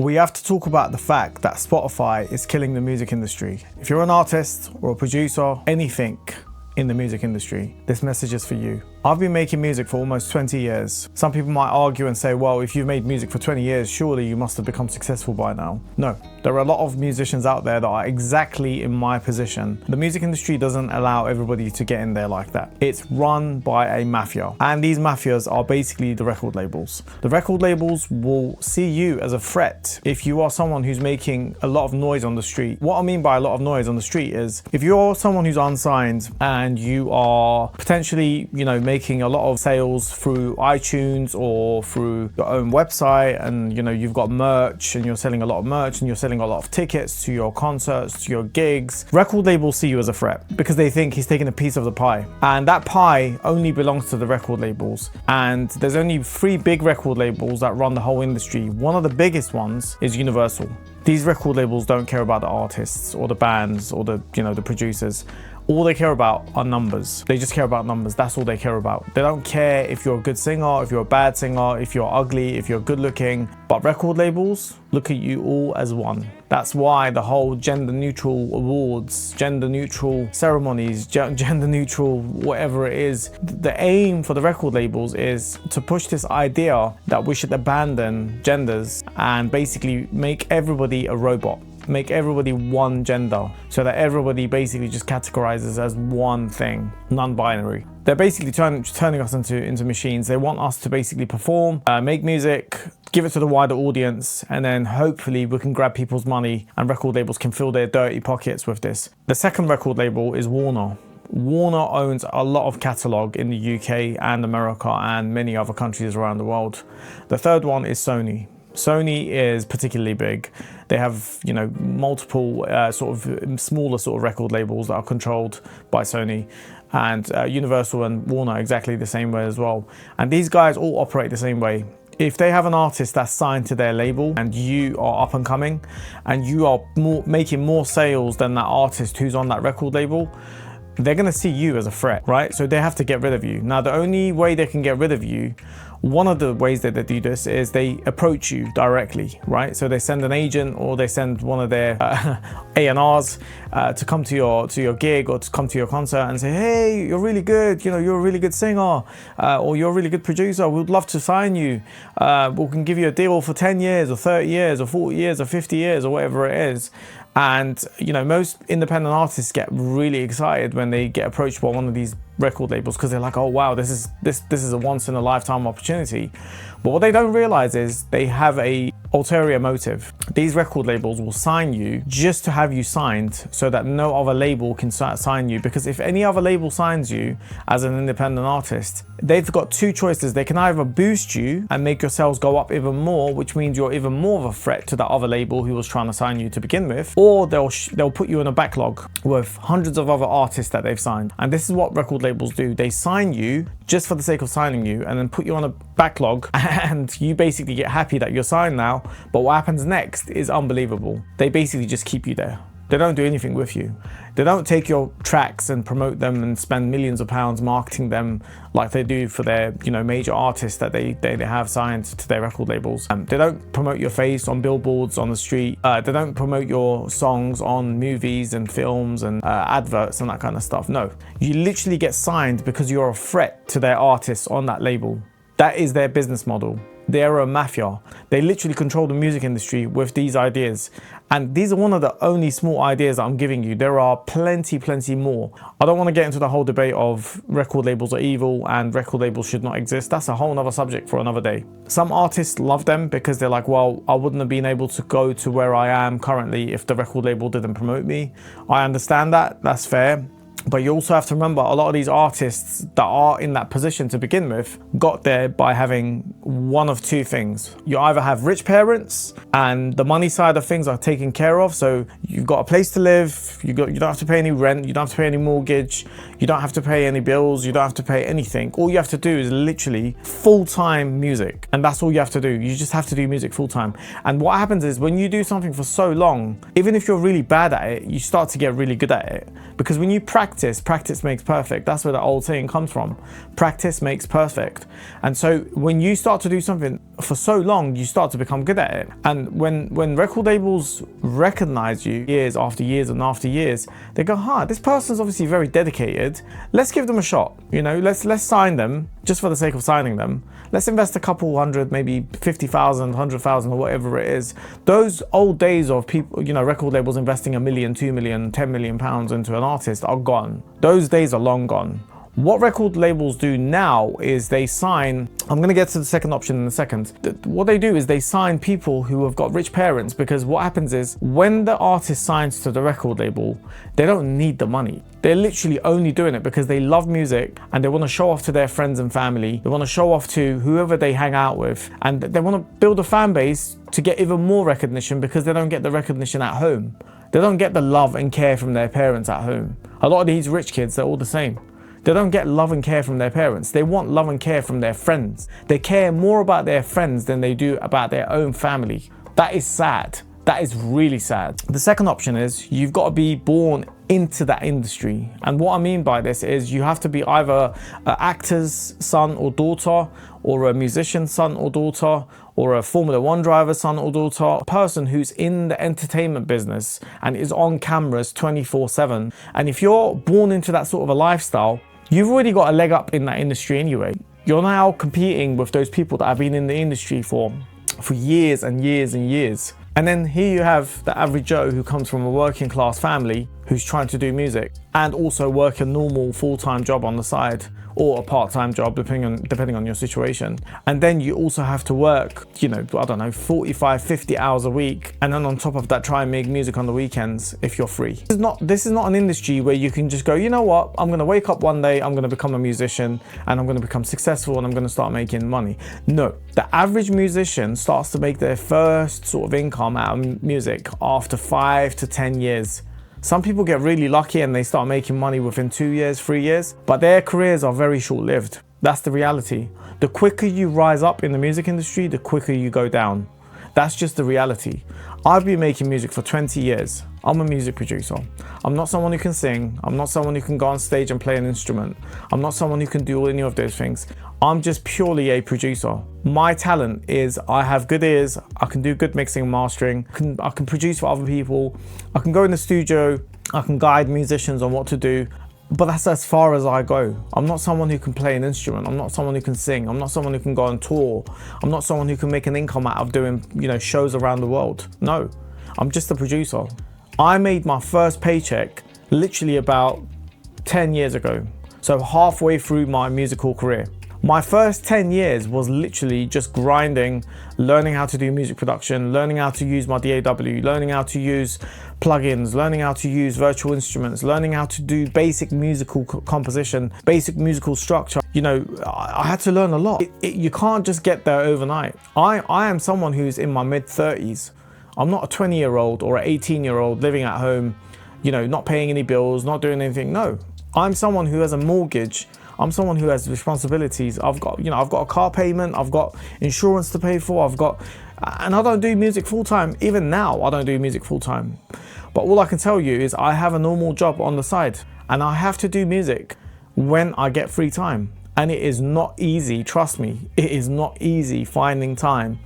we have to talk about the fact that Spotify is killing the music industry. If you're an artist or a producer, anything in the music industry, this message is for you. I've been making music for almost 20 years. Some people might argue and say, well, if you've made music for 20 years, surely you must have become successful by now. No, there are a lot of musicians out there that are exactly in my position. The music industry doesn't allow everybody to get in there like that. It's run by a mafia, and these mafias are basically the record labels. The record labels will see you as a threat if you are someone who's making a lot of noise on the street. What I mean by a lot of noise on the street is if you're someone who's unsigned and you are potentially, making a lot of sales through iTunes or through your own website, and you've got merch and you're selling a lot of merch and you're selling a lot of tickets to your concerts, to your gigs, record labels see you as a threat because they think he's taking a piece of the pie, and that pie only belongs to the record labels. And there's only 3 big record labels that run the whole industry. One of the biggest ones is Universal. These record labels don't care about the artists or the bands or the producers. All they care about are numbers. They just care about numbers. That's all they care about. They don't care if you're a good singer, if you're a bad singer, if you're ugly, if you're good looking. But record labels look at you all as one. That's why the whole gender neutral awards, gender neutral ceremonies, gender neutral whatever it is, the aim for the record labels is to push this idea that we should abandon genders and basically make everybody a robot. Make everybody one gender so that everybody basically just categorizes as one thing, non-binary. They're basically turning us into machines. They want us to basically perform, make music, give it to the wider audience, and then hopefully we can grab people's money and record labels can fill their dirty pockets with this. The second record label is Warner. Warner owns a lot of catalogue in the UK and America and many other countries around the world. The third one is Sony. Sony is particularly big. They have, multiple sort of smaller sort of record labels that are controlled by Sony, and Universal and Warner exactly the same way as well. And these guys all operate the same way. If they have an artist that's signed to their label and you are up and coming and you are making more sales than that artist who's on that record label, they're going to see you as a threat, right? So they have to get rid of you. Now, the only way they can get rid of you, one of the ways that they do this is they approach you directly, right? So they send an agent or they send one of their A&Rs to come to your gig or to come to your concert and say, hey, you're really good, you're a really good singer, or you're a really good producer, we'd love to sign you. We can give you a deal for 10 years or 30 years or 40 years or 50 years or whatever it is. And most independent artists get really excited when they get approached by one of these record labels because they're like, oh wow, this is a once in a lifetime opportunity. But what they don't realize is they have a ulterior motive. These record labels will sign you just to have you signed so that no other label can sign you, because if any other label signs you as an independent artist, they've got 2 choices. They can either boost you and make your sales go up even more, which means you're even more of a threat to that other label who was trying to sign you to begin with, or they'll put you in a backlog with hundreds of other artists that they've signed. And this is what record labels do. They sign you just for the sake of signing you and then put you on a backlog, and you basically get happy that you're signed now, but what happens next is unbelievable. They basically just keep you there. They don't do anything with you. They don't take your tracks and promote them and spend millions of pounds marketing them like they do for their major artists that they have signed to their record labels. They don't promote your face on billboards on the street. They don't promote your songs on movies and films and adverts and that kind of stuff. No, you literally get signed because you're a threat to their artists on that label. That is their business model. They're a mafia. They literally control the music industry with these ideas. And these are one of the only small ideas that I'm giving you. There are plenty more. I don't want to get into the whole debate of record labels are evil and record labels should not exist. That's a whole other subject for another day. Some artists love them because they're like, well, I wouldn't have been able to go to where I am currently if the record label didn't promote me. I understand that. That's fair. But you also have to remember, a lot of these artists that are in that position to begin with got there by having one of 2 things. You either have rich parents and the money side of things are taken care of, so you've got a place to live, you don't have to pay any rent, you don't have to pay any mortgage, you don't have to pay any bills, you don't have to pay anything. All you have to do is literally full-time music, and that's all you have to do. You just have to do music full-time. And what happens is when you do something for so long, even if you're really bad at it, you start to get really good at it, because when you practice practice makes perfect. That's where the old saying comes from. Practice makes perfect. And so when you start to do something for so long, you start to become good at it. And when record labels recognize you years after years and after years, they go, this person's obviously very dedicated. Let's give them a shot. Let's sign them just for the sake of signing them. Let's invest a couple hundred, maybe 50,000, 100,000 or whatever it is. Those old days of people, record labels investing $1 million, $2 million, £10 million into an artist are gone. Those days are long gone. What record labels do now is they sign, I'm going to get to the second option in a second. What they do is they sign people who have got rich parents, because what happens is when the artist signs to the record label, they don't need the money. They're literally only doing it because they love music and they want to show off to their friends and family. They want to show off to whoever they hang out with, and they want to build a fan base to get even more recognition, because they don't get the recognition at home. They don't get the love and care from their parents at home. A lot of these rich kids, they're all the same. They don't get love and care from their parents. They want love and care from their friends. They care more about their friends than they do about their own family. That is sad. That is really sad. The second option is you've got to be born into that industry. And what I mean by this is you have to be either an actor's son or daughter, or a musician's son or daughter, or a Formula One driver's son or daughter, a person who's in the entertainment business and is on cameras 24/7. And if you're born into that sort of a lifestyle, you've already got a leg up in that industry anyway. You're now competing with those people that have been in the industry for years and years and years. And then here you have the average Joe who comes from a working class family who's trying to do music and also work a normal full-time job on the side, or a part-time job depending on your situation. And then you also have to work, 45, 50 hours a week, and then on top of that try and make music on the weekends if you're free. This is not an industry where you can just go, you know what, I'm gonna wake up one day, I'm gonna become a musician and I'm gonna become successful and I'm gonna start making money. No, the average musician starts to make their first sort of income out of music after 5 to 10 years. Some people get really lucky and they start making money within 2 years, 3 years, but their careers are very short-lived. That's the reality. The quicker you rise up in the music industry, the quicker you go down. That's just the reality. I've been making music for 20 years. I'm a music producer. I'm not someone who can sing. I'm not someone who can go on stage and play an instrument. I'm not someone who can do any of those things. I'm just purely a producer. My talent is I have good ears. I can do good mixing and mastering. I can produce for other people. I can go in the studio. I can guide musicians on what to do. But that's as far as I go. I'm not someone who can play an instrument. I'm not someone who can sing. I'm not someone who can go on tour. I'm not someone who can make an income out of doing, shows around the world. No, I'm just a producer. I made my first paycheck literally about 10 years ago. So halfway through my musical career. My first 10 years was literally just grinding, learning how to do music production, learning how to use my DAW, learning how to use plugins, learning how to use virtual instruments, learning how to do basic musical composition, basic musical structure. I had to learn a lot. You can't just get there overnight. I am someone who's in my mid-30s. I'm not a 20-year-old or an 18-year-old living at home, not paying any bills, not doing anything. No, I'm someone who has a mortgage. I'm someone who has responsibilities. I've got a car payment, I've got insurance to pay for, and I don't do music full time. Even now, I don't do music full time. But all I can tell you is I have a normal job on the side and I have to do music when I get free time. And it is not easy, trust me, it is not easy finding time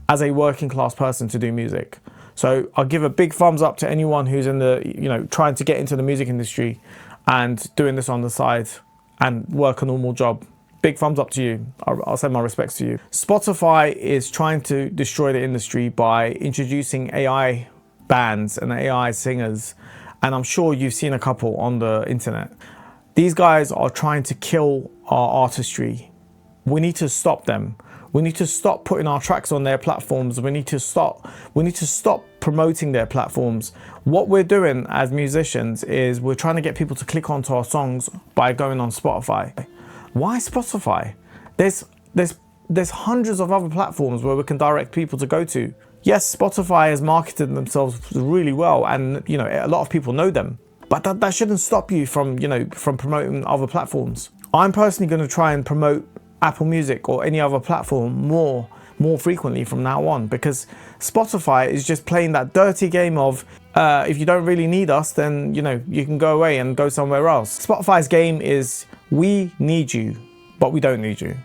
as a working class person to do music. So I'll give a big thumbs up to anyone who's in the, trying to get into the music industry and doing this on the side and work a normal job. Big thumbs up to you. I'll send my respects to you. Spotify is trying to destroy the industry by introducing AI bands and AI singers. And I'm sure you've seen a couple on the internet. These guys are trying to kill our artistry. We need to stop them. We need to stop putting our tracks on their platforms. We need to stop promoting their platforms. What we're doing as musicians is we're trying to get people to click onto our songs by going on Spotify. Why Spotify? There's hundreds of other platforms where we can direct people to go to. Yes, Spotify has marketed themselves really well, and a lot of people know them. But that shouldn't stop you from promoting other platforms. I'm personally going to try and promote Apple Music or any other platform more frequently from now on, because Spotify is just playing that dirty game of If you don't really need us, then, you know, you can go away and go somewhere else. Spotify's game is, we need you, but we don't need you.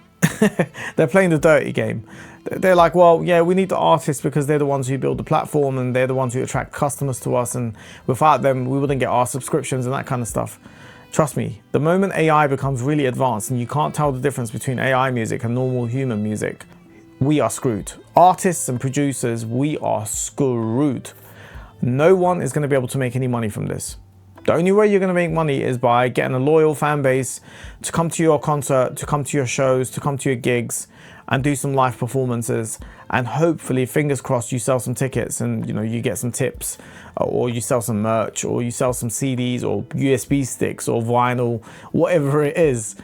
They're playing the dirty game. They're like, well, yeah, we need the artists because they're the ones who build the platform and they're the ones who attract customers to us, and without them, we wouldn't get our subscriptions and that kind of stuff. Trust me, the moment AI becomes really advanced and you can't tell the difference between AI music and normal human music, we are screwed. Artists and producers, we are screwed. No one is going to be able to make any money from this. The only way you're going to make money is by getting a loyal fan base to come to your concert, to come to your shows, to come to your gigs and do some live performances. And hopefully, fingers crossed, you sell some tickets and, you know, you get some tips, or you sell some merch, or you sell some CDs or USB sticks or vinyl, whatever it is.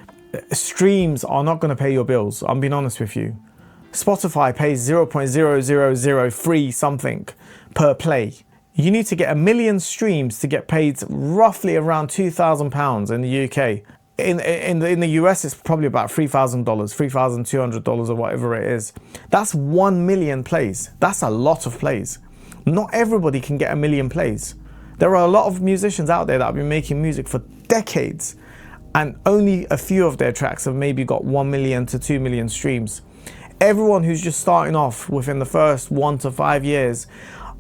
Streams are not going to pay your bills. I'm being honest with you. Spotify pays 0.0003 something per play. You need to get 1 million streams to get paid roughly around £2,000 in the UK. In the US, it's probably about $3,000, $3,200 or whatever it is. That's 1 million plays. That's a lot of plays. Not everybody can get 1 million plays. There are a lot of musicians out there that have been making music for decades, and only a few of their tracks have maybe got 1 million to 2 million streams. Everyone who's just starting off within the first 1 to 5 years,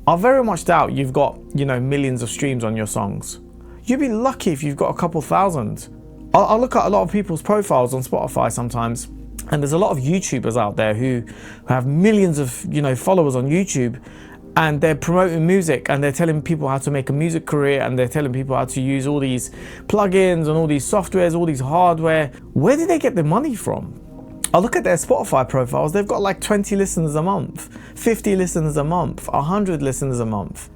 I very much doubt you've got, you know, millions of streams on your songs. You'd be lucky if you've got a couple thousand. I look at a lot of people's profiles on Spotify sometimes, and there's a lot of YouTubers out there who have millions of, you know, followers on YouTube, and they're promoting music and they're telling people how to make a music career, and they're telling people how to use all these plugins and all these softwares, all these hardware. Where did they get the money from? I look at their Spotify profiles, they've got like 20 listeners a month, 50 listeners a month, 100 listeners a month.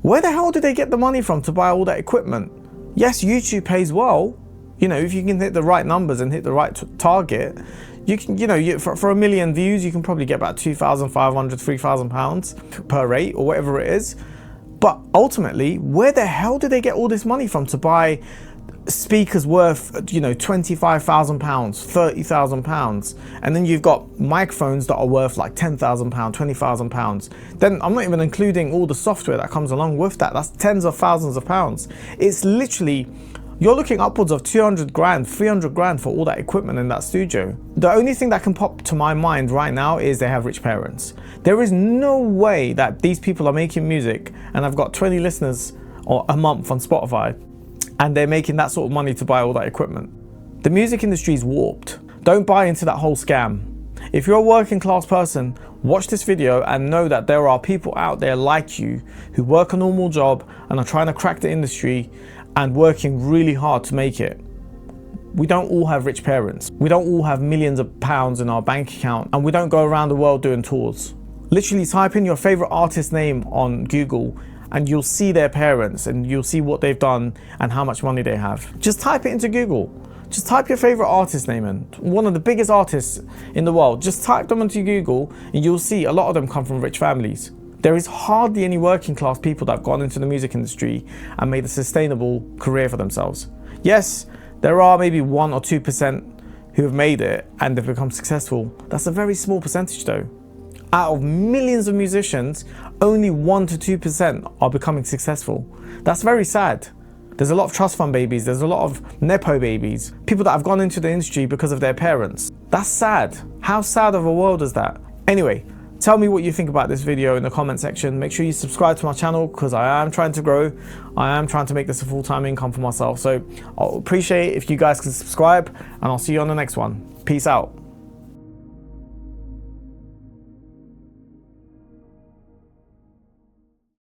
Where the hell do they get the money from to buy all that equipment? Yes, YouTube pays well. You know, if you can hit the right numbers and hit the right target, you can, you know, for 1 million views, you can probably get about £2,500, £3,000 per rate or whatever it is. But ultimately, where the hell do they get all this money from to buy speakers worth, you know, £25,000, £30,000, and then you've got microphones that are worth like £10,000, £20,000. Then I'm not even including all the software that comes along with that. That's tens of thousands of pounds. It's literally, you're looking upwards of 200 grand, 300 grand for all that equipment in that studio. The only thing that can pop to my mind right now is they have rich parents. There is no way that these people are making music and I've got 20 listeners or a month on Spotify, and they're making that sort of money to buy all that equipment. The music industry is warped. Don't buy into that whole scam. If you're a working class person, watch this video and know that there are people out there like you who work a normal job and are trying to crack the industry and working really hard to make it. We don't all have rich parents. We don't all have millions of pounds in our bank account, and we don't go around the world doing tours. Literally type in your favorite artist name on Google and you'll see their parents and you'll see what they've done and how much money they have. Just type it into Google. Just type your favorite artist name in. One of the biggest artists in the world. Just type them into Google and you'll see a lot of them come from rich families. There is hardly any working class people that have gone into the music industry and made a sustainable career for themselves. Yes, there are maybe 1 or 2% who have made it and they've become successful. That's a very small percentage though. Out of millions of musicians, only 1 to 2% are becoming successful. That's very sad. There's a lot of trust fund babies, there's a lot of Nepo babies, people that have gone into the industry because of their parents. That's sad. How sad of a world is that? Anyway, tell me what you think about this video in the comment section. Make sure you subscribe to my channel because I am trying to grow. I am trying to make this a full-time income for myself. So I'll appreciate it if you guys can subscribe, and I'll see you on the next one. Peace out.